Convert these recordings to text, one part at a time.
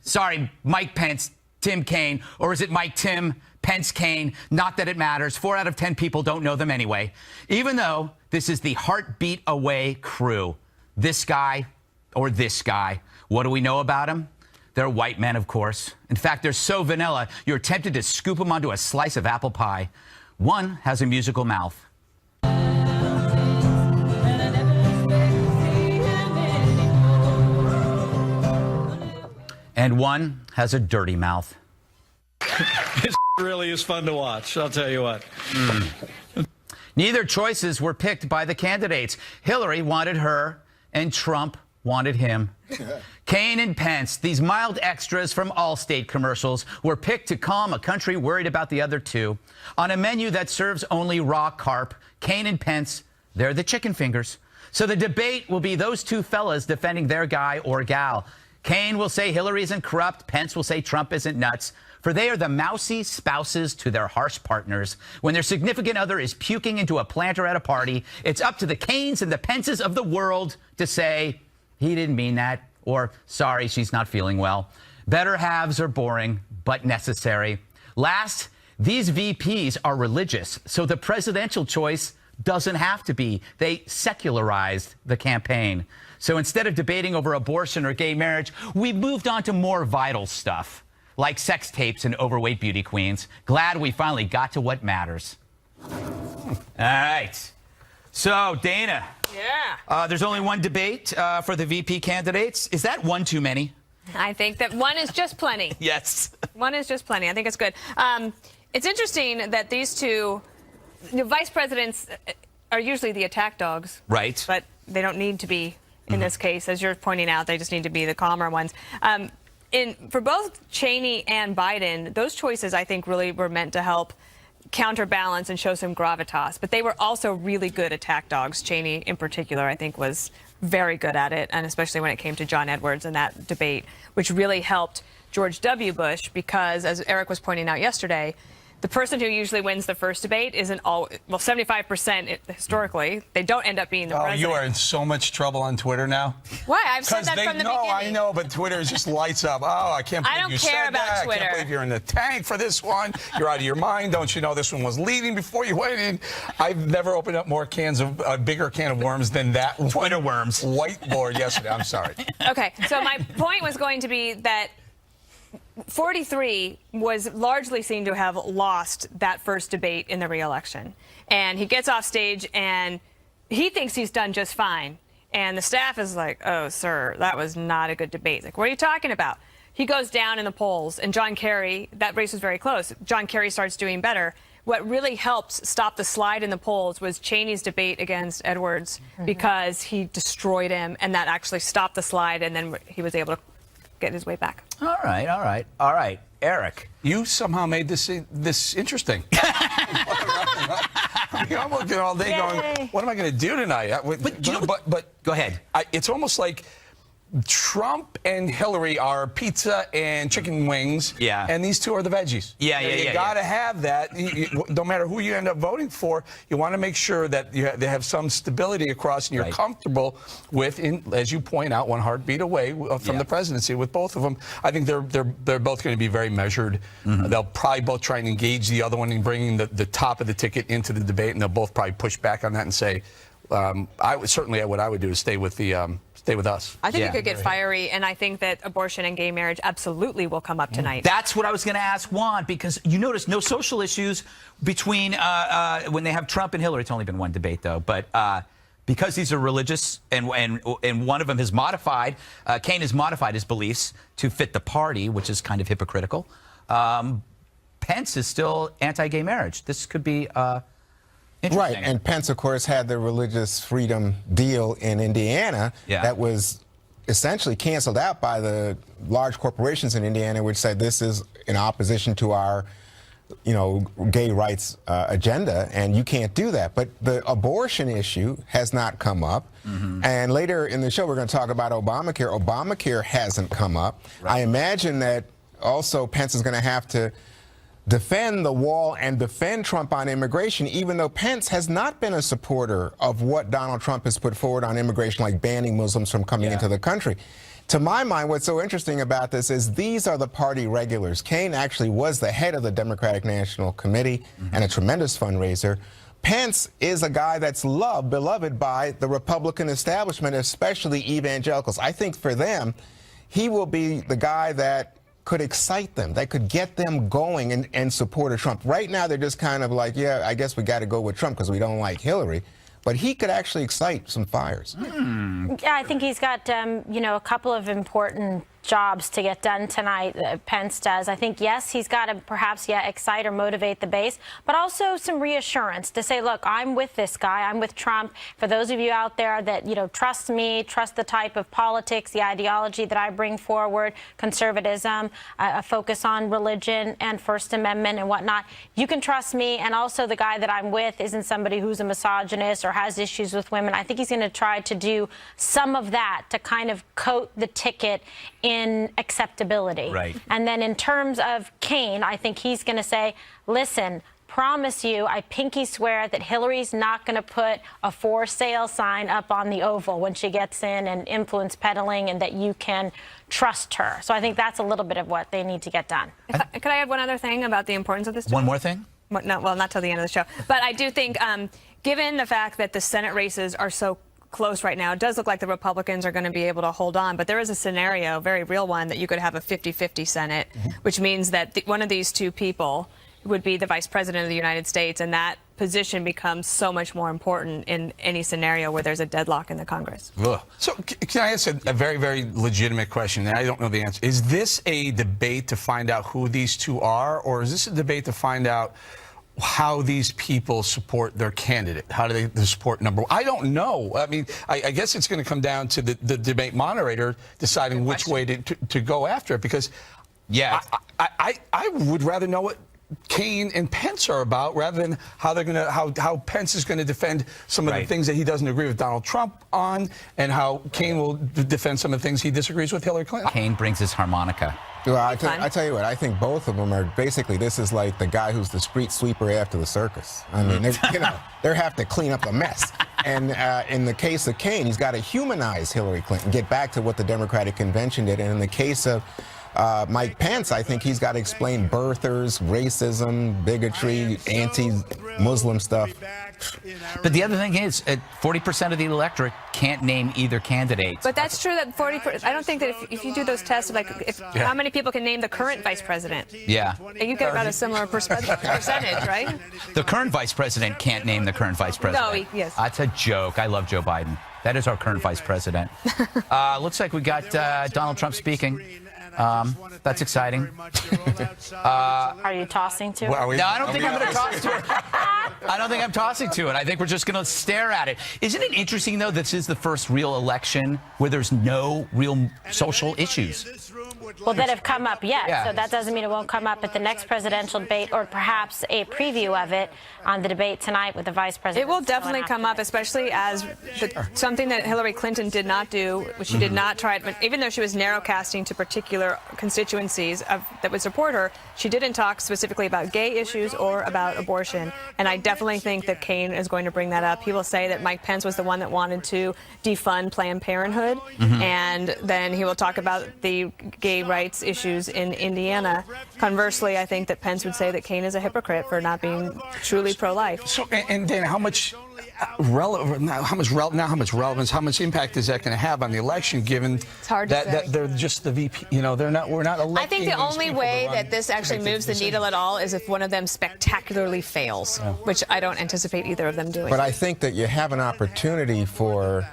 Sorry, Mike Pence, Tim Kaine, or is it Mike Tim Pence Kaine? Not that it matters. 4 out of 10 people don't know them anyway. Even though this is the heartbeat away crew. This guy or this guy. What do we know about him? They're white men, of course. In fact, they're so vanilla, you're tempted to scoop them onto a slice of apple pie. One has a musical mouth. And one has a dirty mouth. It really is fun to watch, I'll tell you what. Neither choices were picked by the candidates. Hillary wanted her, and Trump wanted him. Kaine and Pence, these mild extras from Allstate commercials, were picked to calm a country worried about the other two. On a menu that serves only raw carp, Kaine and Pence, they're the chicken fingers. So the debate will be those two fellas defending their guy or gal. Kaine will say Hillary isn't corrupt. Pence will say Trump isn't nuts. For they are the mousy spouses to their harsh partners. When their significant other is puking into a planter at a party, it's up to the Kaines and the Pences of the world to say, he didn't mean that, or sorry, she's not feeling well. Better halves are boring, but necessary. Last, these VPs are religious, so the presidential choice doesn't have to be. They secularized the campaign. So instead of debating over abortion or gay marriage, we've moved on to more vital stuff, like sex tapes and overweight beauty queens. Glad we finally got to what matters. All right. So, Dana. Yeah. There's only one debate for the VP candidates. Is that one too many? I think that one is just plenty. Yes. One is just plenty. I think it's good. It's interesting that these two, the vice presidents are usually the attack dogs. Right. But they don't need to be in this case. As you're pointing out, they just need to be the calmer ones. For both Cheney and Biden, those choices, I think, really were meant to help counterbalance and show some gravitas. But they were also really good attack dogs. Cheney, in particular, I think, was very good at it, and especially when it came to John Edwards and that debate, which really helped George W. Bush because, as Eric was pointing out yesterday, the person who usually wins the first debate isn't all, well, 75% historically, they don't end up being the president. You are in so much trouble on Twitter now. Why? I've said that from the beginning. No, I know, but Twitter just lights up. Oh, I can't believe you said that. Twitter. I can't believe you're in the tank for this one. You're out of your mind. Don't you know this one was leading before you went in? I've never opened up more cans of, a bigger can of worms than that Twitter worms. Whiteboard yesterday. I'm sorry. Okay, so my point was going to be that 43 was largely seen to have lost that first debate in the re-election. And he gets off stage and he thinks he's done just fine. And the staff is like, oh, sir, that was not a good debate. Like, what are you talking about? He goes down in the polls, and John Kerry, that race was very close. John Kerry starts doing better. What really helped stop the slide in the polls was Cheney's debate against Edwards because he destroyed him, and that actually stopped the slide, and then he was able to get his way back. All right. Eric. You somehow made this interesting. I mean, I'm looking all day going, what am I going to do tonight? But go ahead. It's almost like Trump and Hillary are pizza and chicken wings, and these two are the veggies. You got to have that. No matter who you end up voting for, you want to make sure that they have some stability across, and you're comfortable with, as you point out, one heartbeat away from the presidency with both of them. I think they're both going to be very measured. They'll probably both try and engage the other one in bringing the top of the ticket into the debate, and they'll both probably push back on that and say, what I would do is stay with us. I think it could get fiery, and I think that abortion and gay marriage absolutely will come up tonight. That's what I was going to ask Juan, because you notice no social issues between when they have Trump and Hillary. It's only been one debate, though, but because these are religious, and one of them has modified, Kaine has modified his beliefs to fit the party, which is kind of hypocritical. Pence is still anti-gay marriage. This could be right, and Pence, of course, had the religious freedom deal in Indiana that was essentially canceled out by the large corporations in Indiana, which said this is in opposition to our, gay rights agenda, and you can't do that. But the abortion issue has not come up. And later in the show, we're going to talk about Obamacare. Obamacare hasn't come up. I imagine that also Pence is going to have to defend the wall and defend Trump on immigration, even though Pence has not been a supporter of what Donald Trump has put forward on immigration, like banning Muslims from coming into the country. To my mind, what's so interesting about this is these are the party regulars. Kaine actually was the head of the Democratic National Committee and a tremendous fundraiser. Pence is a guy that's beloved by the Republican establishment, especially evangelicals. I think for them, he will be the guy that could excite them, that could get them going and support Trump. Right now, they're just kind of like, yeah, I guess we got to go with Trump because we don't like Hillary. But he could actually excite some fires. Yeah, I think he's got, a couple of important jobs to get done tonight, Pence does. I think, yes, he's got to perhaps, excite or motivate the base, but also some reassurance to say, look, I'm with this guy. I'm with Trump. For those of you out there that, trust me, trust the type of politics, the ideology that I bring forward, conservatism, a focus on religion and First Amendment and whatnot, you can trust me. And also the guy that I'm with isn't somebody who's a misogynist or has issues with women. I think he's going to try to do some of that to kind of coat the ticket in acceptability. Right. And then in terms of Kaine, I think he's going to say, listen, promise you, I pinky swear that Hillary's not going to put a for sale sign up on the Oval when she gets in and influence peddling, and that you can trust her. So I think that's a little bit of what they need to get done. Could I add one other thing about the importance of this? One more thing? No, well, not till the end of the show. But I do think, given the fact that the Senate races are so close right now, it does look like the Republicans are going to be able to hold on. But there is a scenario, a very real one, that you could have a 50-50 Senate, which means that one of these two people would be the vice president of the United States, and that position becomes so much more important in any scenario where there's a deadlock in the Congress. Ugh. So can I ask a very, very legitimate question? And I don't know the answer. Is this a debate to find out who these two are, or is this a debate to find out how these people support their candidate? How do they support number one? I don't know. I mean, I guess it's going to come down to the debate moderator deciding which way to go after it, because I would rather know what Kaine and Pence are about rather than how they're going to how Pence is going to defend some of the things that he doesn't agree with Donald Trump on, and how Kaine will defend some of the things he disagrees with Hillary Clinton. Kaine brings his harmonica. Well, I tell you what, I think both of them are basically, this is like the guy who's the street sweeper after the circus. I mean, they have to clean up a mess. And in the case of Kaine, he's got to humanize Hillary Clinton, get back to what the Democratic Convention did. And in the case of Mike Pence, I think he's got to explain birthers, racism, bigotry, anti-Muslim stuff. But the other thing is, 40% of the electorate can't name either candidate. But that's true that 40%. I don't think that if you do those tests, like how many people can name the current vice president? Yeah. You get about a similar percentage, right? The current vice president can't name the current vice president. No, yes. That's a joke. I love Joe Biden. That is our current vice president. Looks like we got Donald Trump speaking. That's exciting. Are you tossing to it? No, I don't think I'm going to toss to it. I don't think I'm tossing to it. I think we're just going to stare at it. Isn't it interesting, though, this is the first real election where there's no real social issues? Well, that have come up yet. Yeah. So that doesn't mean it won't come up at the next presidential debate, or perhaps a preview of it on the debate tonight with the vice president. It will definitely come up, especially as something that Hillary Clinton did not do, which she did not try, but even though she was narrowcasting to particular constituencies that would support her, she didn't talk specifically about gay issues or about abortion. And I definitely think that Kaine is going to bring that up. He will say that Mike Pence was the one that wanted to defund Planned Parenthood, and then he will talk about the gay rights issues in Indiana. Conversely, I think that Pence would say that Kaine is a hypocrite for not being truly pro-life. So, and Dana, how much relevance, how much impact is that going to have on the election, given that they're just the VP? We're not electing. I think the only way that this actually moves the needle at all is if one of them spectacularly fails, which I don't anticipate either of them doing. But I think that you have an opportunity for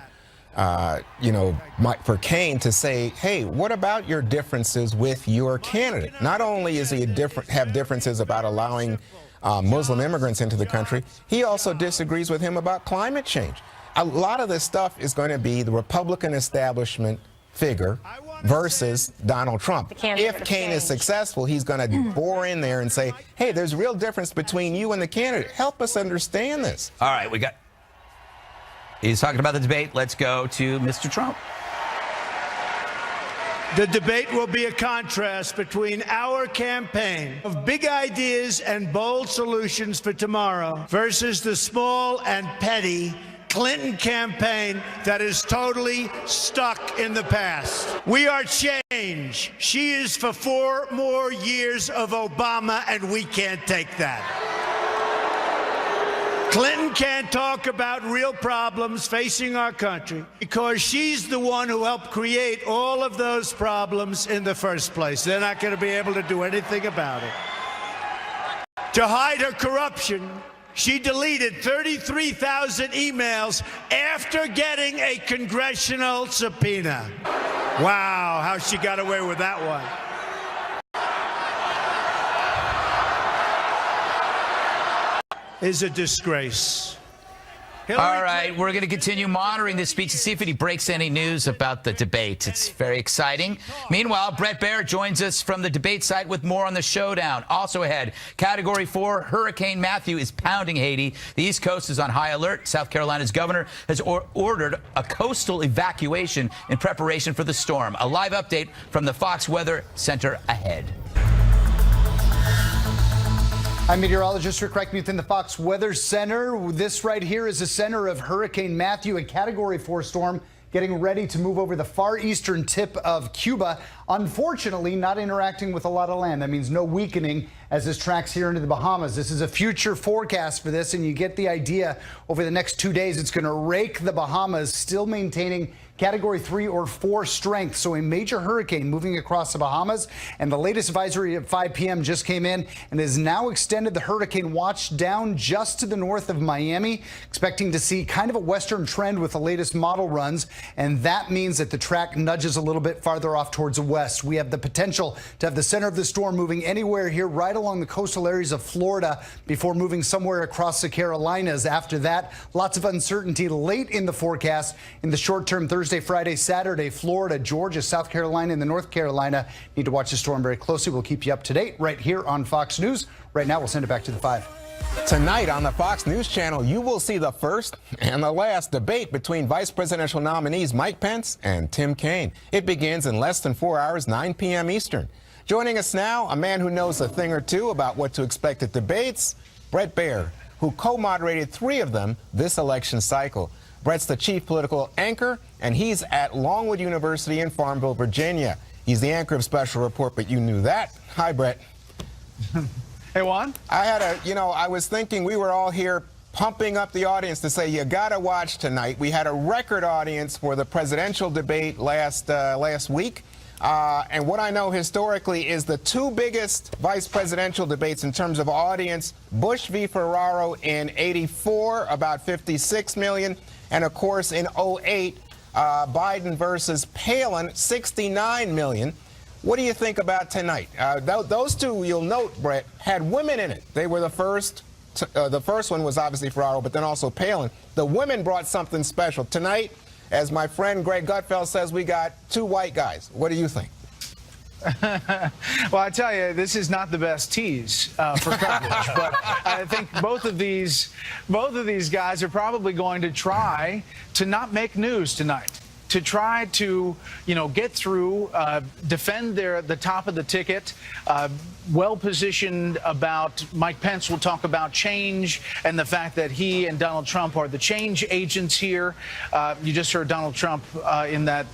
for Kaine to say, hey, what about your differences with your candidate? Not only is he have differences about allowing Muslim immigrants into the country, he also disagrees with him about climate change. A lot of this stuff is going to be the Republican establishment figure versus Donald Trump. If Kaine is successful, he's going to bore in there and say, hey, there's a real difference between you and the candidate. Help us understand this. All right, he's talking about the debate. Let's go to Mr. Trump. The debate will be a contrast between our campaign of big ideas and bold solutions for tomorrow versus the small and petty Clinton campaign that is totally stuck in the past. We are change. She is for 4 more years of Obama, and we can't take that. Clinton can't talk about real problems facing our country because she's the one who helped create all of those problems in the first place. They're not going to be able to do anything about it. To hide her corruption, she deleted 33,000 emails after getting a congressional subpoena. Wow, how she got away with that one. Is a disgrace. All right, we're going to continue monitoring this speech to see if he breaks any news about the debate. It's very exciting. Meanwhile, Brett Baer joins us from the debate site with more on the showdown. Also ahead, Category 4, Hurricane Matthew is pounding Haiti. The East Coast is on high alert. South Carolina's governor has ordered a coastal evacuation in preparation for the storm. A live update from the Fox Weather Center ahead. I'm meteorologist Rick Reichmuth in the Fox Weather Center. This right here is the center of Hurricane Matthew, a Category 4 storm getting ready to move over the far eastern tip of Cuba. Unfortunately, not interacting with a lot of land. That means no weakening as this tracks here into the Bahamas. This is a future forecast for this, and you get the idea. Over the next 2 days, it's going to rake the Bahamas, still maintaining Category 3 or 4 strength. So a major hurricane moving across the Bahamas. And the latest advisory at 5 p.m. just came in and has now extended the hurricane watch down just to the north of Miami, expecting to see kind of a western trend with the latest model runs. And that means that the track nudges a little bit farther off towards the west. We have the potential to have the center of the storm moving anywhere here right along the coastal areas of Florida before moving somewhere across the Carolinas. After that, lots of uncertainty late in the forecast in the short term Thursday, Friday, Saturday. Florida, Georgia, South Carolina, and the North Carolina need to watch the storm very closely. We'll keep you up to date right here on Fox News. Right now, we'll send it back to the 5. Tonight on the Fox News Channel, you will see the first and the last debate between vice presidential nominees Mike Pence and Tim Kaine. It begins in less than 4 hours, 9 p.m. Eastern. Joining us now, a man who knows a thing or two about what to expect at debates, Brett Baer, who co-moderated 3 of them this election cycle. Brett's the chief political anchor, and he's at Longwood University in Farmville, Virginia. He's the anchor of Special Report, but you knew that. Hi, Brett. Hey, Juan. I was thinking we were all here pumping up the audience to say you got to watch tonight. We had a record audience for the presidential debate last week. And what I know historically is the 2 biggest vice presidential debates in terms of audience, Bush v. Ferraro in '84, about 56 million. And, of course, in '08, Biden versus Palin, 69 million. What do you think about tonight? Those 2, you'll note, Brett, had women in it. They were the first. The first one was obviously Ferraro, but then also Palin. The women brought something special. Tonight, as my friend Greg Gutfeld says, we got 2 white guys. What do you think? Well, I tell you, this is not the best tease for coverage, but I think both of these guys are probably going to try to not make news tonight, to try to, get through, defend the top of the ticket, well positioned about Mike Pence will talk about change and the fact that he and Donald Trump are the change agents here. You just heard Donald Trump in that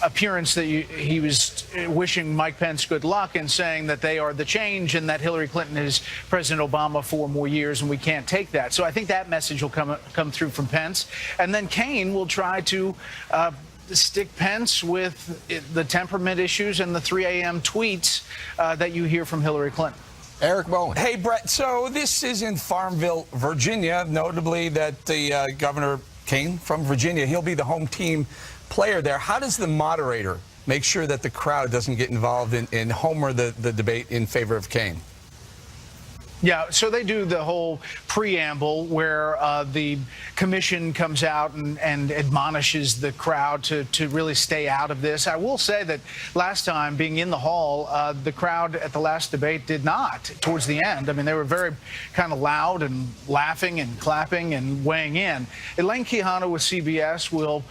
appearance that he was wishing Mike Pence good luck and saying that they are the change and that Hillary Clinton is President Obama 4 more years and we can't take that. So I think that message will come through from Pence. And then Kaine will try to stick Pence with the temperament issues and the 3 a.m. tweets that you hear from Hillary Clinton. Eric Bowen. Hey, Brett, so this is in Farmville, Virginia, notably that the Governor Kaine from Virginia, he'll be the home team player there. How does the moderator make sure that the crowd doesn't get involved in homer the debate in favor of Kaine? Yeah, so they do the whole preamble where the commission comes out and admonishes the crowd to really stay out of this. I will say that last time, being in the hall, the crowd at the last debate did not, towards the end. I mean, they were very kind of loud and laughing and clapping and weighing in. Elaine Quijano with CBS will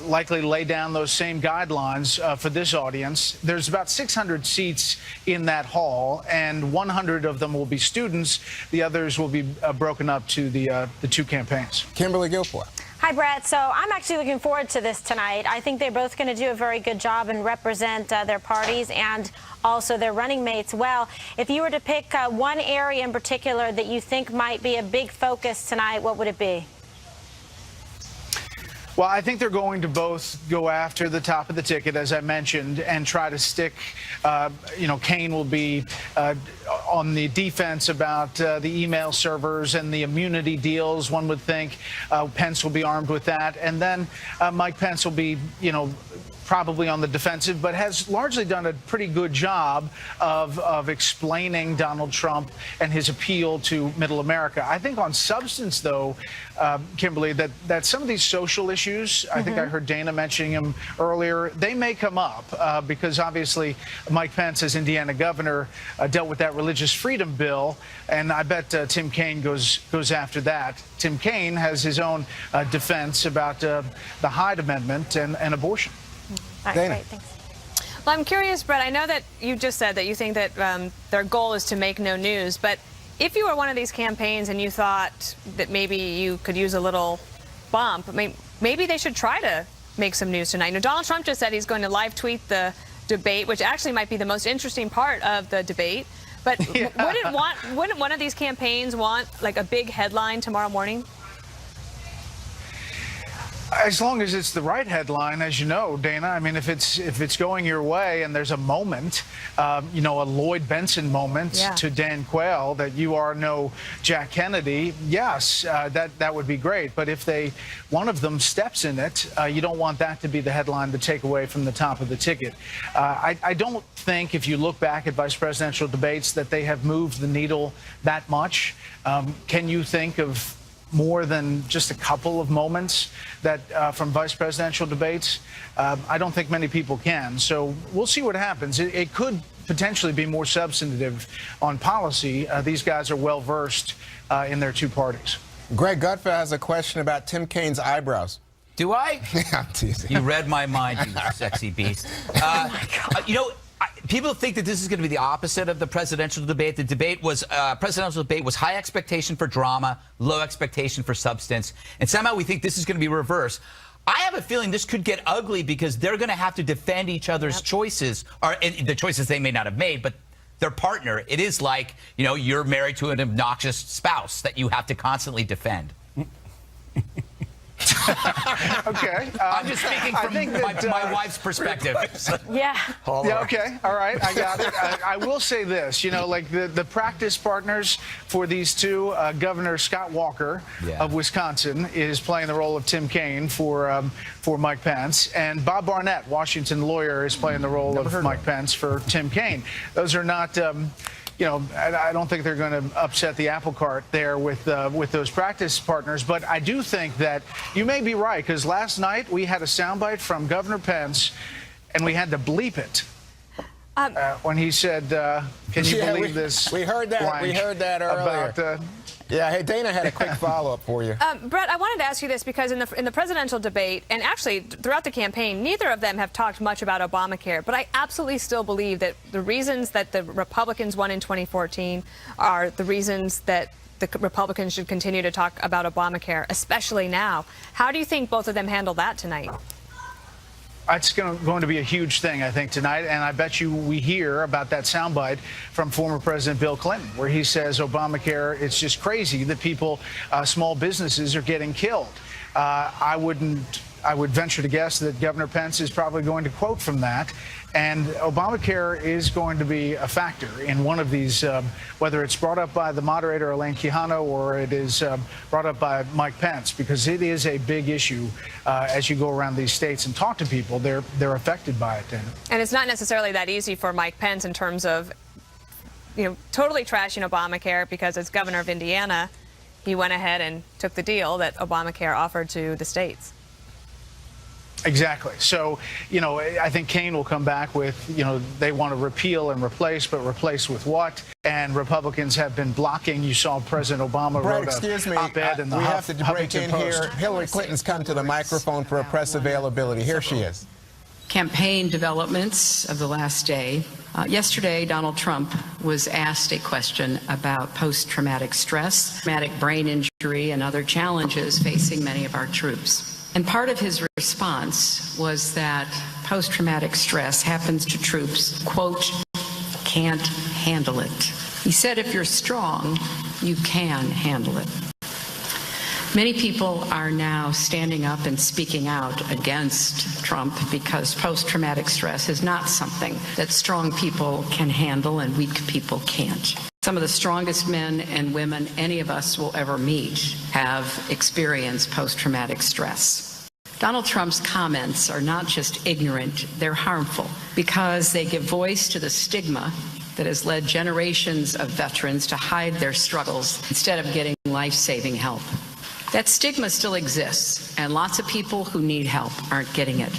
likely lay down those same guidelines for this audience. There's about 600 seats in that hall, and 100 of them will be students. The others will be broken up to the two campaigns. Kimberly Guilfoyle. Hi, Brett. So I'm actually looking forward to this tonight. I think they're both going to do a very good job and represent their parties and also their running mates well. If you were to pick one area in particular that you think might be a big focus tonight, what would it be? Well, I think they're going to both go after the top of the ticket, as I mentioned, and try to stick. Kaine will be on the defense about the email servers and the immunity deals, one would think. Pence will be armed with that. And then Mike Pence will be, probably on the defensive, but has largely done a pretty good job of explaining Donald Trump and his appeal to middle America. I think on substance, though, Kimberly, that some of these social issues, I think I heard Dana mentioning them earlier, they may come up because obviously Mike Pence, as Indiana governor, dealt with that religious freedom bill, and I bet Tim Kaine goes after that. Tim Kaine has his own defense about the Hyde Amendment and abortion. All right, great, thanks. Well, I'm curious, Brett, I know that you just said that you think that their goal is to make no news, but if you were one of these campaigns and you thought that maybe you could use a little bump, maybe they should try to make some news tonight. Donald Trump just said he's going to live tweet the debate, which actually might be the most interesting part of the debate. But wouldn't one of these campaigns want like a big headline tomorrow morning? As long as it's the right headline, as you know, Dana. I mean, if it's going your way and there's a moment, a Lloyd Benson moment to Dan Quayle that you are no Jack Kennedy, yes, that would be great. But if one of them steps in it, you don't want that to be the headline to take away from the top of the ticket. I don't think, if you look back at vice presidential debates, that they have moved the needle that much. Can you think of more than just a couple of moments that from vice presidential debates? I don't think many people can. So we'll see what happens. It could potentially be more substantive on policy. These guys are well versed in their two parties. Greg Gutfeld has a question about Tim Kaine's eyebrows. Do I? Yeah, I'm teasing. You read my mind, you sexy beast. Oh my God. People think that this is going to be the opposite of the presidential debate. The debate was presidential debate was high expectation for drama, low expectation for substance, and somehow we think this is going to be reversed. I have a feeling this could get ugly because they're going to have to defend each other's choices, or the choices they may not have made, but their partner. It is like you're married to an obnoxious spouse that you have to constantly defend. Okay. I'm just speaking from my wife's perspective. Yeah. Yeah, okay. All right. I got it. I will say this, like the practice partners for these two, Governor Scott Walker of Wisconsin is playing the role of Tim Kaine for Mike Pence, and Bob Barnett, Washington lawyer, is playing the role of Mike Pence for Tim Kaine. Those are not I don't think they're going to upset the apple cart there with those practice partners. But I do think that you may be right, because last night we had a soundbite from Governor Pence, and we had to bleep it when he said, "Can you believe this?" We heard that. We heard that earlier. About, yeah, hey, Dana had a quick follow-up for you. Brett, I wanted to ask you this because in the presidential debate, and actually throughout the campaign, neither of them have talked much about Obamacare, but I absolutely still believe that the reasons that the Republicans won in 2014 are the reasons that the Republicans should continue to talk about Obamacare, especially now. How do you think both of them handle that tonight? It's going to be a huge thing, I think, tonight, and I bet you we hear about that soundbite from former President Bill Clinton, where he says Obamacare, it's just crazy that people, small businesses are getting killed. I would venture to guess that Governor Pence is probably going to quote from that, and Obamacare is going to be a factor in one of these, whether it's brought up by the moderator, Elaine Quijano, or it is brought up by Mike Pence, because it is a big issue as you go around these states and talk to people. They're affected by it, Dana. And it's not necessarily that easy for Mike Pence in terms of, totally trashing Obamacare, because as governor of Indiana, he went ahead and took the deal that Obamacare offered to the states. Exactly. So, I think Kaine will come back with, they want to repeal and replace, but replace with what? And and Republicans have been blocking. You saw President Obama Brett, wrote excuse an me, op-ed in the we have to break Huffington in Post. here. Hillary Clinton's come to the microphone for a press availability. Here she is. Campaign developments of the last day. Yesterday, Donald Trump was asked a question about post-traumatic stress, traumatic brain injury, and other challenges facing many of our troops. And part of his response was that post-traumatic stress happens to troops, quote, can't handle it. He said, if you're strong, you can handle it. Many people are now standing up and speaking out against Trump because post-traumatic stress is not something that strong people can handle and weak people can't. Some of the strongest men and women any of us will ever meet have experienced post-traumatic stress. Donald Trump's comments are not just ignorant, they're harmful because they give voice to the stigma that has led generations of veterans to hide their struggles instead of getting life-saving help. That stigma still exists, and lots of people who need help aren't getting it.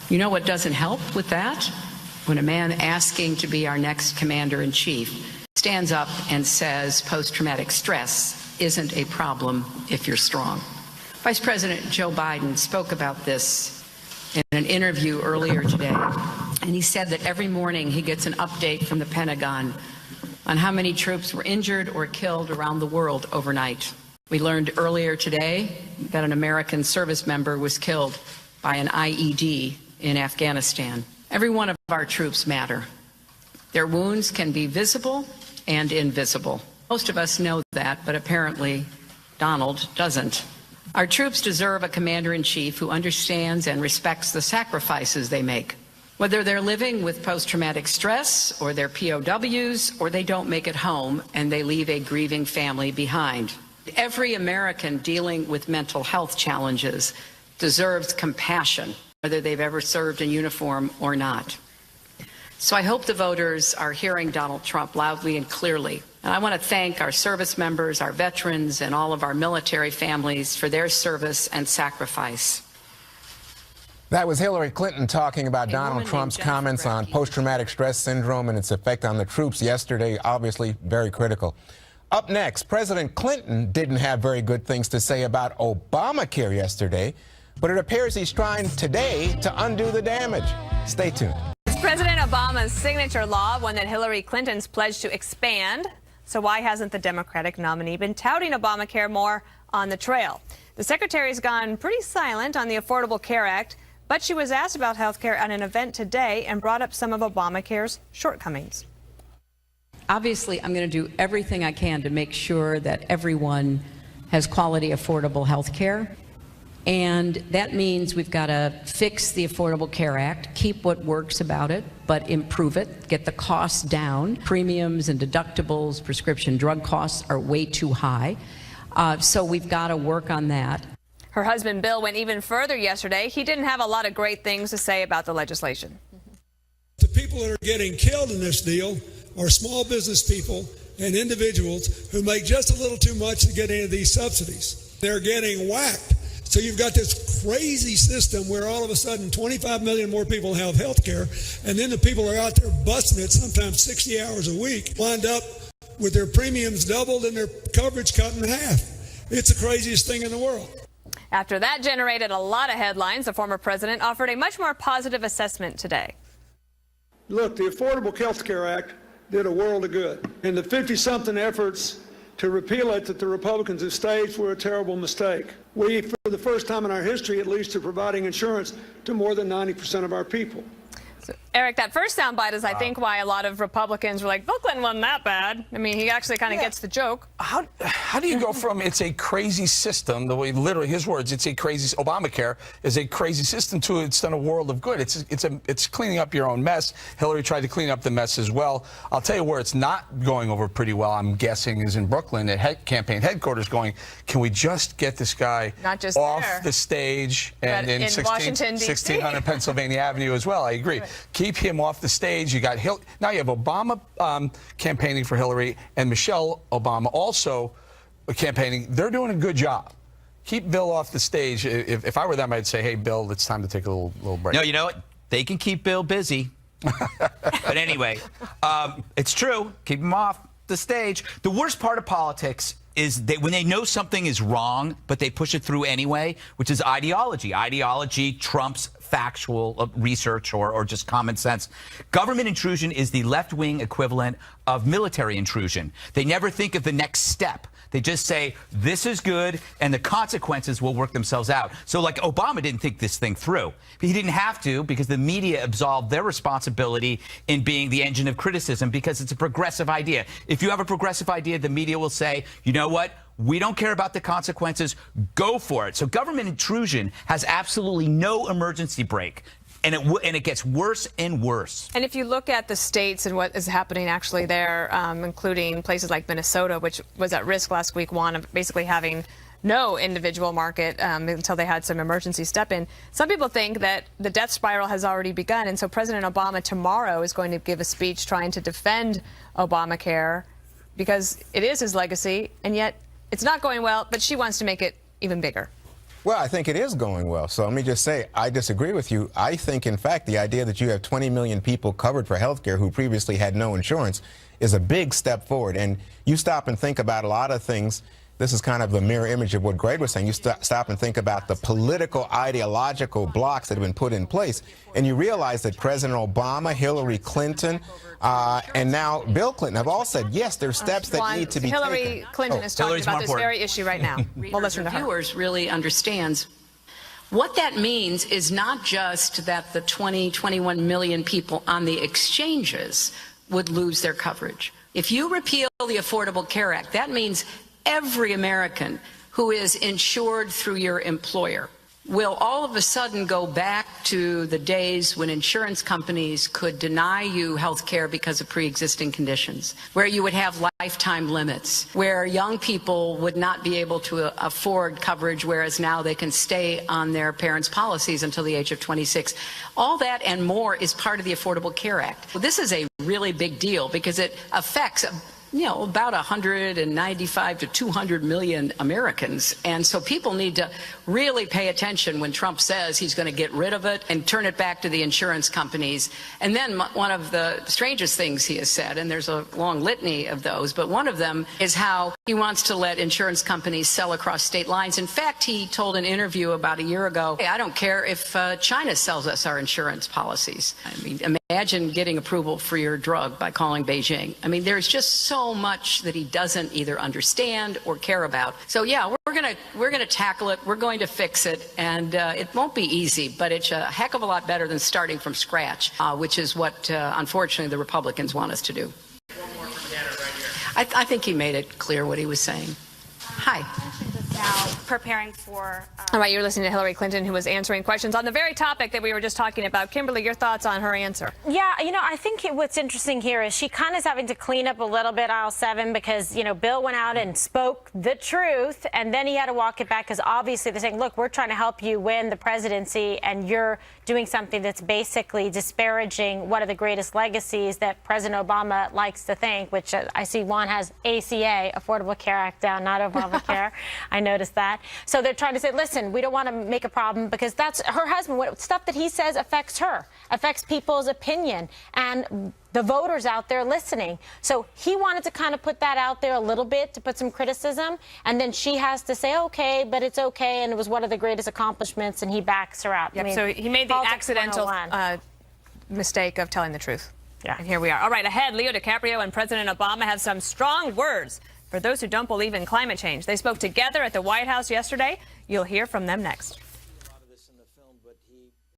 You know what doesn't help with that? When a man asking to be our next commander-in-chief stands up and says post-traumatic stress isn't a problem if you're strong. Vice President Joe Biden spoke about this in an interview earlier today, and he said that every morning he gets an update from the Pentagon on how many troops were injured or killed around the world overnight. We learned earlier today that an American service member was killed by an IED in Afghanistan. Every one of our troops matter. Their wounds can be visible and invisible. Most of us know that, but apparently Donald doesn't. Our troops deserve a commander-in-chief who understands and respects the sacrifices they make. Whether they're living with post-traumatic stress, or they're POWs, or they don't make it home and they leave a grieving family behind. Every American dealing with mental health challenges deserves compassion, whether they've ever served in uniform or not. So I hope the voters are hearing Donald Trump loudly and clearly. And I want to thank our service members, our veterans, and all of our military families for their service and sacrifice. That was Hillary Clinton talking about Donald Trump's comments on post-traumatic stress syndrome and its effect on the troops yesterday, obviously very critical. Up next, President Clinton didn't have very good things to say about Obamacare yesterday, but it appears he's trying today to undo the damage. Stay tuned. It's President Obama's signature law, one that Hillary Clinton's pledged to expand. So why hasn't the Democratic nominee been touting Obamacare more on the trail? The secretary's gone pretty silent on the Affordable Care Act, but she was asked about health care at an event today and brought up some of Obamacare's shortcomings. Obviously, I'm going to do everything I can to make sure that everyone has quality, affordable health care. And that means we've got to fix the Affordable Care Act, keep what works about it, but improve it, get the costs down. Premiums and deductibles, prescription drug costs are way too high. So we've got to work on that. Her husband, Bill, went even further yesterday. He didn't have a lot of great things to say about the legislation. The people that are getting killed in this deal are small business people and individuals who make just a little too much to get any of these subsidies. They're getting whacked. So you've got this crazy system where all of a sudden 25 million more people have health care, and then the people are out there busting it sometimes 60 hours a week, wind up with their premiums doubled and their coverage cut in half. It's the craziest thing in the world. After that generated a lot of headlines, the former president offered a much more positive assessment today. Look, the Affordable Health Care Act did a world of good. And the 50-something efforts to repeal it that the Republicans have staged were a terrible mistake. We, for the first time in our history, at least, are providing insurance to more than 90% of our people. So, Eric, that first soundbite is, I think, why a lot of Republicans were like, Bill Clinton wasn't that bad. I mean, he actually kind of gets the joke. How do you go from it's a crazy system, the way literally his words, it's a crazy, Obamacare is a crazy system, to it's done a world of good. It's cleaning up your own mess. Hillary tried to clean up the mess as well. I'll tell you where it's not going over pretty well, I'm guessing, is in Brooklyn at campaign headquarters going, can we just get this guy off the stage, and in 1600 Pennsylvania Avenue as well, I agree. Right. Keep him off the stage. You got now you have Obama campaigning for Hillary and Michelle Obama also campaigning. They're doing a good job. Keep Bill off the stage. If I were them, I'd say, hey, Bill, it's time to take a little break. No, you know what? They can keep Bill busy. But anyway, it's true. Keep them off the stage. The worst part of politics is that when they know something is wrong, but they push it through anyway, which is ideology. Ideology trumps factual research or just common sense. Government intrusion is the left-wing equivalent of military intrusion. They never think of the next step. They just say, this is good, and the consequences will work themselves out. So, like, Obama didn't think this thing through. He didn't have to because the media absolved their responsibility in being the engine of criticism because it's a progressive idea. If you have a progressive idea, the media will say, you know what? We don't care about the consequences. Go for it. So government intrusion has absolutely no emergency brake. And it gets worse and worse. And if you look at the states and what is happening actually there, including places like Minnesota, which was at risk last week, one of basically having no individual market until they had some emergency step in. Some people think that the death spiral has already begun. And so President Obama tomorrow is going to give a speech trying to defend Obamacare because it is his legacy. And yet it's not going well, but she wants to make it even bigger. Well, I think it is going well. So let me just say, I disagree with you. I think, in fact, the idea that you have 20 million people covered for health care who previously had no insurance is a big step forward. And you stop and think about a lot of things. This is kind of the mirror image of what Greg was saying. You stop and think about the political, ideological blocks that have been put in place, and you realize that President Obama, Hillary Clinton, and now Bill Clinton have all said, yes, there's steps that need to be taken. Hillary Clinton is talking about this very issue right now. Well, listen to her. Viewers really understands what that means is not just that the 21 million people on the exchanges would lose their coverage. If you repeal the Affordable Care Act, that means every American who is insured through your employer will all of a sudden go back to the days when insurance companies could deny you health care because of pre-existing conditions, where you would have lifetime limits, where young people would not be able to afford coverage, whereas now they can stay on their parents' policies until the age of 26. All that and more is part of the Affordable Care Act. This is a really big deal because it affects about 195 to 200 million Americans. And so people need to really pay attention when Trump says he's going to get rid of it and turn it back to the insurance companies. And then one of the strangest things he has said, and there's a long litany of those, but one of them is how he wants to let insurance companies sell across state lines. In fact, he told an interview about a year ago, hey, I don't care if China sells us our insurance policies. I mean, imagine getting approval for your drug by calling Beijing. I mean, there's just so much that he doesn't either understand or care about. So yeah, we're gonna tackle it. We're going to fix it, and it won't be easy, but it's a heck of a lot better than starting from scratch, which is what unfortunately the Republicans want us to do. I think he made it clear what he was saying. Hi. Now preparing for. All right, you're listening to Hillary Clinton, who was answering questions on the very topic that we were just talking about. Kimberly, your thoughts on her answer? Yeah, I think what's interesting here is she kind of is having to clean up a little bit aisle 7 because, Bill went out and spoke the truth, and then he had to walk it back because obviously they're saying, look, we're trying to help you win the presidency, and you're doing something that's basically disparaging one of the greatest legacies that President Obama likes to think, which I see Juan has ACA, Affordable Care Act down, not Obamacare. I noticed that. So they're trying to say, listen, we don't want to make a problem because that's her husband. Stuff that he says affects her, affects people's opinion and the voters out there listening. So he wanted to kind of put that out there a little bit to put some criticism. And then she has to say, okay, but it's okay. And it was one of the greatest accomplishments. And he backs her out. Yep, so he made the accidental mistake of telling the truth. Yeah. And here we are. All right, ahead, Leo DiCaprio and President Obama have some strong words for those who don't believe in climate change. They spoke together at the White House yesterday. You'll hear from them next.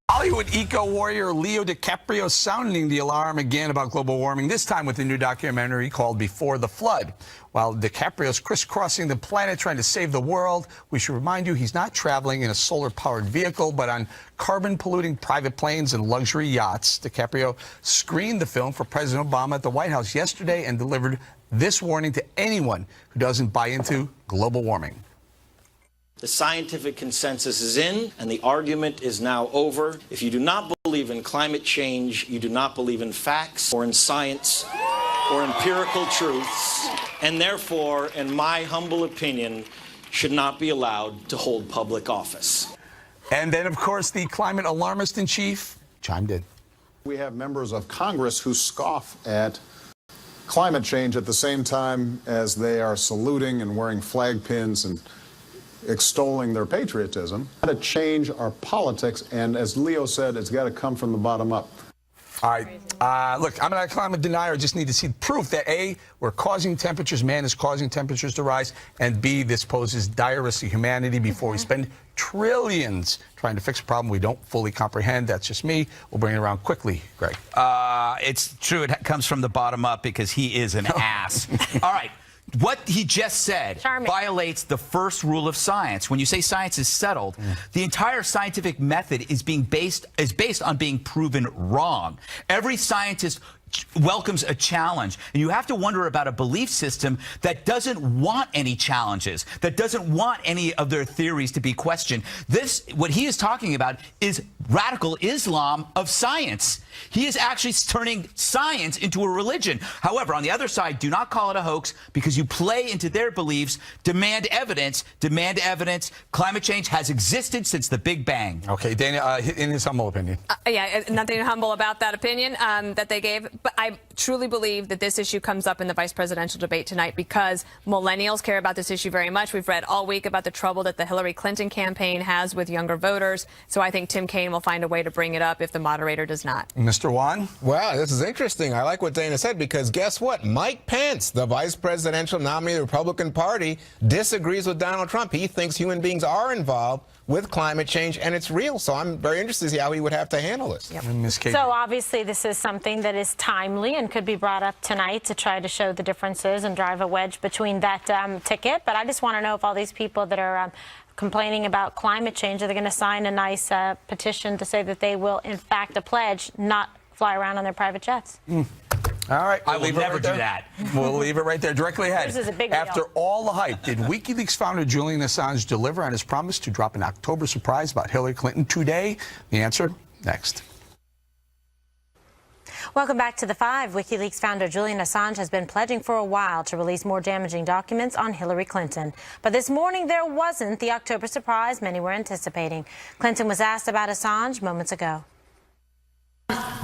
Hollywood eco-warrior Leo DiCaprio sounding the alarm again about global warming, this time with a new documentary called Before the Flood. While DiCaprio's crisscrossing the planet trying to save the world, we should remind you he's not traveling in a solar-powered vehicle, but on carbon-polluting private planes and luxury yachts. DiCaprio screened the film for President Obama at the White House yesterday and delivered this warning to anyone who doesn't buy into global warming. The scientific consensus is in, and the argument is now over. If you do not believe in climate change, you do not believe in facts or in science or empirical truths, and therefore, in my humble opinion, should not be allowed to hold public office. And then, of course, the climate alarmist in chief chimed in. We have members of Congress who scoff at climate change at the same time as they are saluting and wearing flag pins and extolling their patriotism. Got to change our politics, and as Leo said, it's got to come from the bottom up. All right. Look, I'm not a climate denier. I just need to see proof that A, we're causing temperatures, man is causing temperatures to rise, and B, this poses dire risk to humanity before we spend trillions trying to fix a problem we don't fully comprehend. That's just me. We'll bring it around quickly, Greg. It's true. It comes from the bottom up because he is an ass. All right. What he just said violates the first rule of science. When you say science is settled, the entire scientific method is based on being proven wrong. Every scientist welcomes a challenge, and you have to wonder about a belief system that doesn't want any challenges, that doesn't want any of their theories to be questioned. What he is talking about is radical Islam of science. He is actually turning science into a religion. However, on the other side, do not call it a hoax because you play into their beliefs. Demand evidence. Demand evidence. Climate change has existed since the Big Bang. Okay, Dana, in his humble opinion. Yeah, nothing humble about that opinion that they gave. But I truly believe that this issue comes up in the vice presidential debate tonight because millennials care about this issue very much. We've read all week about the trouble that the Hillary Clinton campaign has with younger voters. So I think Tim Kaine will find a way to bring it up if the moderator does not. Mr. Wan? Well, this is interesting. I like what Dana said because guess what? Mike Pence, the vice presidential nominee of the Republican Party, disagrees with Donald Trump. He thinks human beings are involved with climate change, and it's real. So I'm very interested to see how he would have to handle this. Yep. So obviously this is something that is timely and could be brought up tonight to try to show the differences and drive a wedge between that ticket. But I just want to know if all these people that are complaining about climate change, are they going to sign a nice petition to say that they will, in fact, pledge not fly around on their private jets? All right. I will never do that. We'll leave it right there, directly ahead. This is a big deal. After all the hype, did WikiLeaks founder Julian Assange deliver on his promise to drop an October surprise about Hillary Clinton today? The answer, next. Welcome back to The Five. WikiLeaks founder Julian Assange has been pledging for a while to release more damaging documents on Hillary Clinton. But this morning, there wasn't the October surprise many were anticipating. Clinton was asked about Assange moments ago.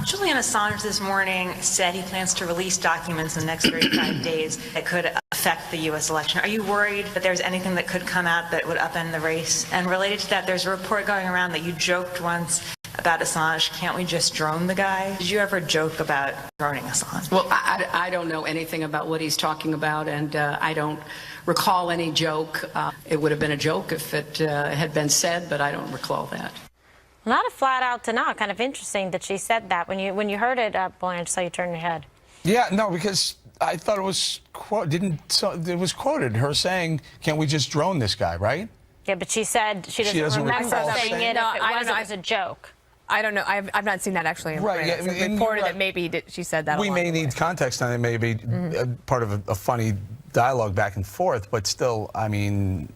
Julian Assange this morning said he plans to release documents in the next 35 days that could affect the U.S. election. Are you worried that there's anything that could come out that would upend the race? And related to that, there's a report going around that you joked once about Assange. Can't we just drone the guy? Did you ever joke about droning Assange? Well, I don't know anything about what he's talking about, and I don't recall any joke. It would have been a joke if it had been said, but I don't recall that. Not a flat-out denial. Kind of interesting that she said that. When you heard it, Blaine, I just saw you turn your head. Yeah, no, because I thought it was it was quoted her saying, "Can't we just drone this guy?" Right? Yeah, but she said she doesn't remember saying it. No, if it wasn't as a joke. I don't know. I've not seen that actually. Right. Yeah, it's reported that maybe she said that. We may need context on it. Maybe part of a funny dialogue back and forth, but still, I mean.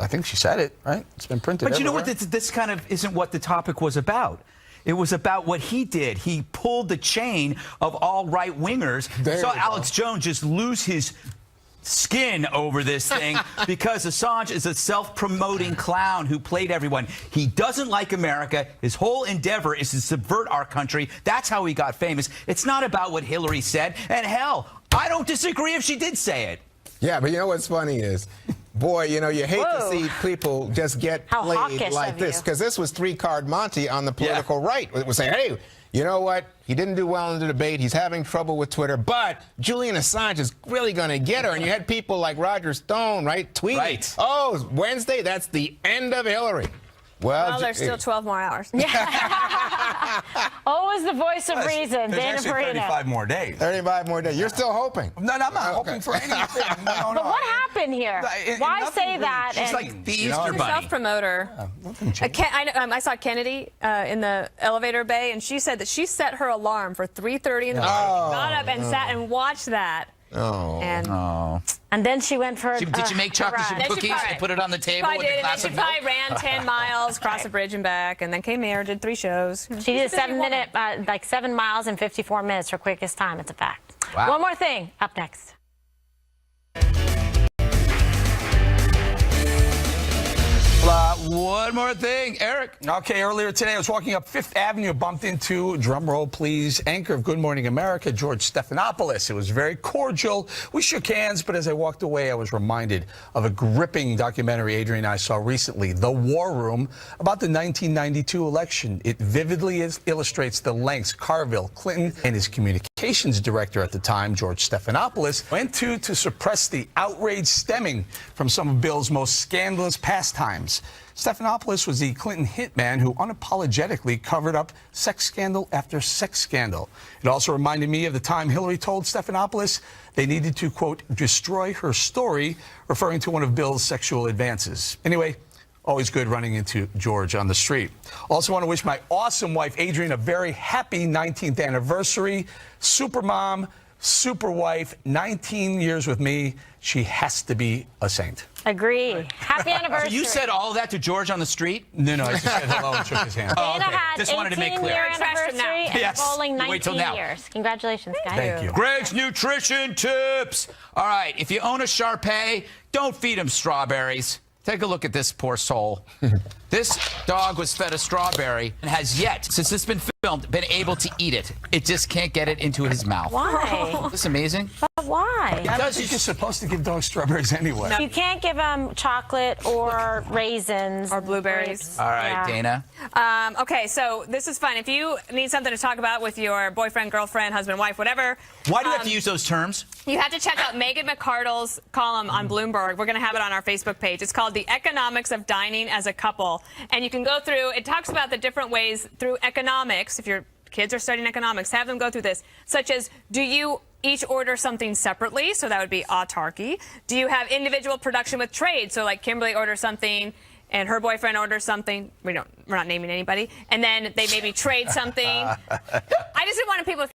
I think she said it, right? It's been printed. But you know everywhere. what? This kind of isn't what the topic was about. It was about what he did. He pulled the chain of all right-wingers. Saw Alex Jones just lose his skin over this thing because Assange is a self-promoting clown who played everyone. He doesn't like America. His whole endeavor is to subvert our country. That's how he got famous. It's not about what Hillary said. And hell, I don't disagree if she did say it. Yeah, but you know what's funny is, boy, you know, you hate to see people just get played like this, because this was three-card Monty on the political right. It was saying, hey, you know what? He didn't do well in the debate. He's having trouble with Twitter, but Julian Assange is really going to get her. And you had people like Roger Stone, right, tweeting, oh, Wednesday, that's the end of Hillary. Well, there's still 12 more hours. Always the voice of reason, Dana Perino. 35 more days. 35 more days. You're still hoping. No, I'm not hoping for anything. No. But what happened here? Why say that? She's like the Easter Bunny. Self-promoter. I saw Kennedy in the elevator bay, and she said that she set her alarm for 3:30 in the morning. Got up and sat and watched that. And then she went for Did you make chocolate chip cookies and put it on the table with a glass of milk? She ran 10 miles, crossed the bridge and back, and then came here, did 3 shows. She did 7 miles in 54 minutes, her quickest time. It's a fact. Wow. One more thing, up next. One more thing, Eric. Okay, earlier today, I was walking up Fifth Avenue, bumped into, drum roll please, anchor of Good Morning America, George Stephanopoulos. It was very cordial. We shook hands, but as I walked away, I was reminded of a gripping documentary Adrian and I saw recently, The War Room, about the 1992 election. It vividly illustrates the lengths Carville, Clinton, and his communications director at the time, George Stephanopoulos, went to suppress the outrage stemming from some of Bill's most scandalous pastimes. Stephanopoulos was the Clinton hitman who unapologetically covered up sex scandal after sex scandal. It also reminded me of the time Hillary told Stephanopoulos they needed to, quote, destroy her story, referring to one of Bill's sexual advances. Anyway, always good running into George on the street. Also want to wish my awesome wife, Adrian, a very happy 19th anniversary. Super mom, super wife, 19 years with me. She has to be a saint. Agree. Happy anniversary. So you said all that to George on the street? No, I just said hello and shook his hand. Dana had Just wanted to make clear. 18-year anniversary and Yes. bowling Wait till 19 now. years. Congratulations, guys. Thank you. Greg's nutrition tips. All right, if you own a Shar-Pei, don't feed him strawberries. Take a look at this poor soul. This dog was fed a strawberry and has yet, since it's been filmed, been able to eat it. It just can't get it into his mouth. Why? Isn't this amazing? But why? I don't think you're supposed to give dogs strawberries anyway. You can't give them chocolate or raisins. Or blueberries. All right, Yeah. Dana. Okay, so this is fun. If you need something to talk about with your boyfriend, girlfriend, husband, wife, whatever. Why do you have to use those terms? You have to check out Megan McArdle's column on Bloomberg. We're going to have it on our Facebook page. It's called The Economics of Dining as a Couple. And you can go through, it talks about the different ways through economics, if your kids are studying economics, have them go through this, such as, do you each order something separately? So that would be autarky. Do you have individual production with trade? So like Kimberly orders something and her boyfriend orders something. We're not naming anybody. And then they maybe trade something. I just didn't want people to